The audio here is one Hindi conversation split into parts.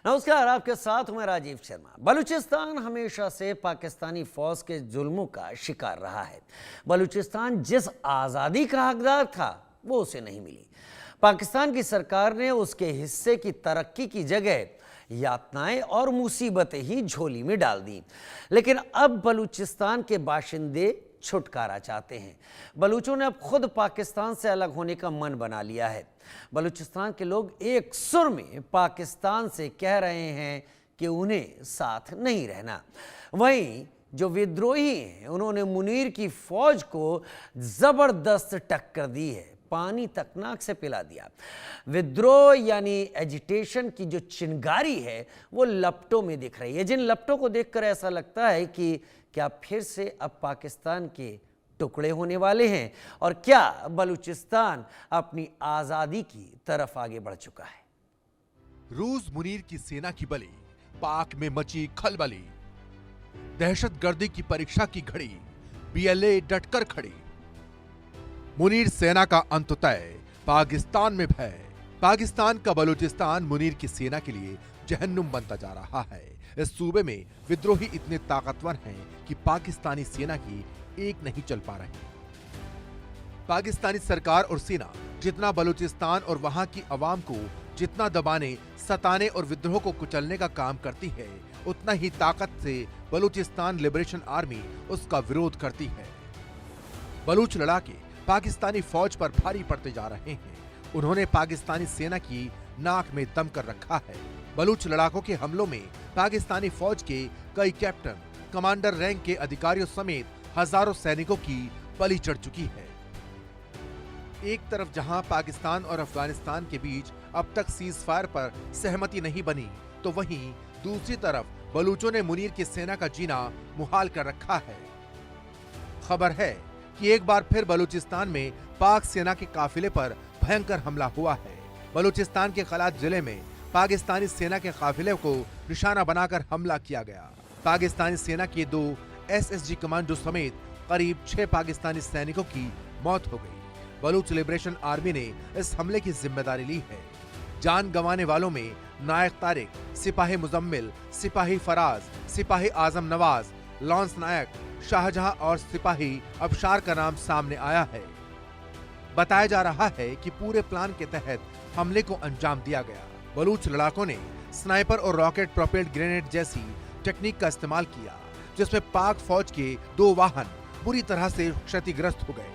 नमस्कार, आपके साथ हूं मैं राजीव शर्मा। बलूचिस्तान हमेशा से पाकिस्तानी फौज के जुल्मों का शिकार रहा है। बलूचिस्तान जिस आज़ादी का हकदार था वो उसे नहीं मिली। पाकिस्तान की सरकार ने उसके हिस्से की तरक्की की जगह यातनाएं और मुसीबतें ही झोली में डाल दी। लेकिन अब बलूचिस्तान के बाशिंदे छुटकारा चाहते हैं। बलूचों ने अब खुद पाकिस्तान से अलग होने का मन बना लिया है। बलूचिस्तान के लोग एक सुर में पाकिस्तान से कह रहे हैं कि उन्हें साथ नहीं रहना। वहीं जो विद्रोही हैं उन्होंने मुनीर की फौज को जबरदस्त टक्कर दी है, पानी तक नाक से पिला दिया। विद्रोह यानी एजिटेशन की जो चिंगारी है वो लपटों में दिख रही है, जिन लपटों को देखकर ऐसा लगता है कि क्या फिर से अब पाकिस्तान के टुकड़े होने वाले हैं और क्या बलूचिस्तान अपनी आजादी की तरफ आगे बढ़ चुका है। रूस मुनीर की सेना की बलि, पाक में मची खलबली, दहशतगर्दी की परीक्षा की घड़ी, बीएलए डटकर खड़ी। मुनीर सेना का अंत तय, पाकिस्तान में भय। पाकिस्तान का बलूचिस्तान मुनीर की सेना के लिए जहन्नुम बनता जा रहा है। इस सूबे में विद्रोही इतने ताकतवर हैं कि पाकिस्तानी सेना की एक नहीं चल पा रही। पाकिस्तानी सरकार और सेना जितना बलूचिस्तान और वहां की आवाम को जितना दबाने, सताने और विद्रोह को कुचलने का काम करती है, उतना ही ताकत से बलूचिस्तान लिबरेशन आर्मी उसका विरोध करती है। बलूच लड़ाके पाकिस्तानी फौज पर भारी पड़ते जा रहे हैं। उन्होंने पाकिस्तानी सेना की नाक में दम कर रखा है। बलूच लड़ाकों के हमलों में पाकिस्तानी फौज के कई कैप्टन, कमांडर रैंक के अधिकारियों समेत हजारों सैनिकों की बलि चढ़ चुकी है। एक तरफ जहां पाकिस्तान और अफगानिस्तान के बीच अब तक सीज फायर पर सहमति नहीं बनी, तो वहीं दूसरी तरफ बलूचों ने मुनीर की सेना का जीना मुहाल कर रखा है। खबर है कि एक बार फिर बलूचिस्तान में पाक सेना के काफिले पर भयंकर हमला हुआ है। बलूचिस्तान के खलात जिले में पाकिस्तानी सेना के काफिले को निशाना बनाकर हमला किया गया। पाकिस्तानी सेना के 2 एसएसजी कमांडो समेत करीब 6 पाकिस्तानी सैनिकों की मौत हो गई। बलूच लिबरेशन आर्मी ने इस हमले की जिम्मेदारी ली है। जान गंवाने वालों में नायक तारिक, सिपाही मुजम्मिल, सिपाही फराज, सिपाही आजम नवाज, लॉन्स नायक, शाहजहां और सिपाही अबशार का नाम सामने आया है। बताया जा रहा है कि पूरे प्लान के तहत हमले को अंजाम दिया गया। बलूच लड़ाकों ने स्नाइपर और रॉकेट प्रोपेल्ड ग्रेनेड जैसी टेक्निक का इस्तेमाल किया, जिसमें पाक फौज के 2 वाहन बुरी तरह से क्षतिग्रस्त हो गए।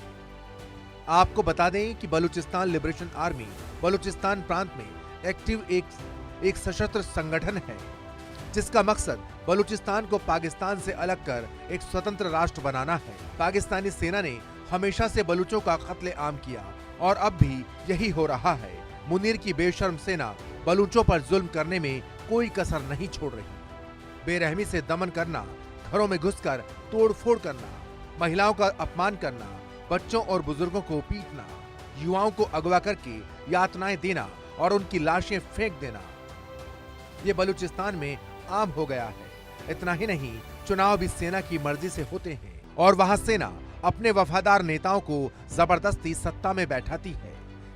आपको बता दें कि बलूचिस्तान लिबरेशन आर्मी बलूचिस्तान प्रांत में एक्टिव एक सशस्त्र संगठन है, जिसका मकसद बलूचिस्तान को पाकिस्तान से अलग कर एक स्वतंत्र राष्ट्र बनाना है। पाकिस्तानी सेना ने हमेशा से बलूचों का कत्ले आम किया और अब भी यही हो रहा है। मुनीर की बेशर्म सेना बलूचों पर जुल्म करने में कोई कसर नहीं छोड़ रही। बेरहमी से दमन करना, घरों में घुसकर तोड़फोड़ करना, महिलाओं का अपमान करना, बच्चों और बुजुर्गों को पीटना, युवाओं को अगवा करके यातनाएं देना और उनकी लाशें फेंक देना, ये बलूचिस्तान में आम हो गया है। इतना ही नहीं, चुनाव भी सेना की मर्जी से होते हैं और वहां सेना अपने वफादार नेताओं को जबरदस्ती सत्ता में बैठाती है।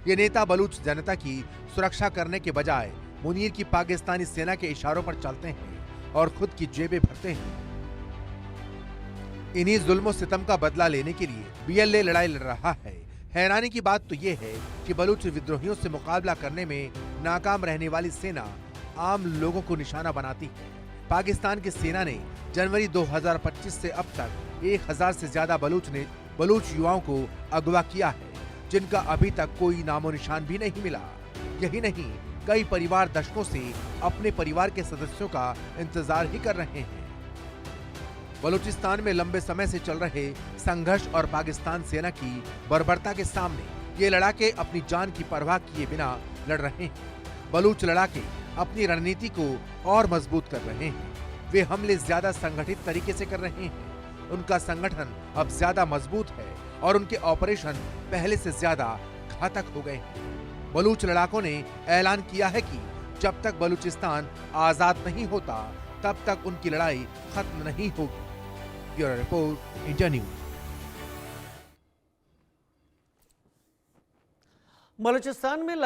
ये नेता बलूच जनता की सुरक्षा करने के बजाय मुनीर की पाकिस्तानी सेना के इशारों पर चलते हैं और खुद की जेबें भरते हैं। इन्हीं जुल्मों सितम का बदला लेने के लिए बीएलए लड़ाई लड़ रहा है। हैरानी की बात तो ये है कि बलूच विद्रोहियों से मुकाबला करने में नाकाम रहने वाली सेना आम लोगों को निशाना बनाती है। पाकिस्तान की सेना ने जनवरी 2025 से अब तक 1000 से ज्यादा बलूच युवाओं को अगवा किया है, जिनका अभी तक कोई नामो निशान भी नहीं मिला। यही नहीं, कई परिवार दशकों से अपने परिवार के सदस्यों का इंतजार ही कर रहे हैं। बलूचिस्तान में लंबे समय से चल रहे संघर्ष और पाकिस्तान सेना की बर्बरता के सामने ये लड़ाके अपनी जान की परवाह किए बिना लड़ रहे हैं। बलूच लड़ाके अपनी रणनीति को और मजबूत कर रहे हैं। वे हमले ज्यादा संगठित तरीके से कर रहे हैं। उनका संगठन अब ज्यादा मजबूत है और उनके ऑपरेशन पहले से ज्यादा घातक हो गए हैं। बलूच लड़ाकों ने ऐलान किया है कि जब तक बलूचिस्तान आजाद नहीं होता, तब तक उनकी लड़ाई खत्म नहीं होगी। Bureau report, India news. Balochistan में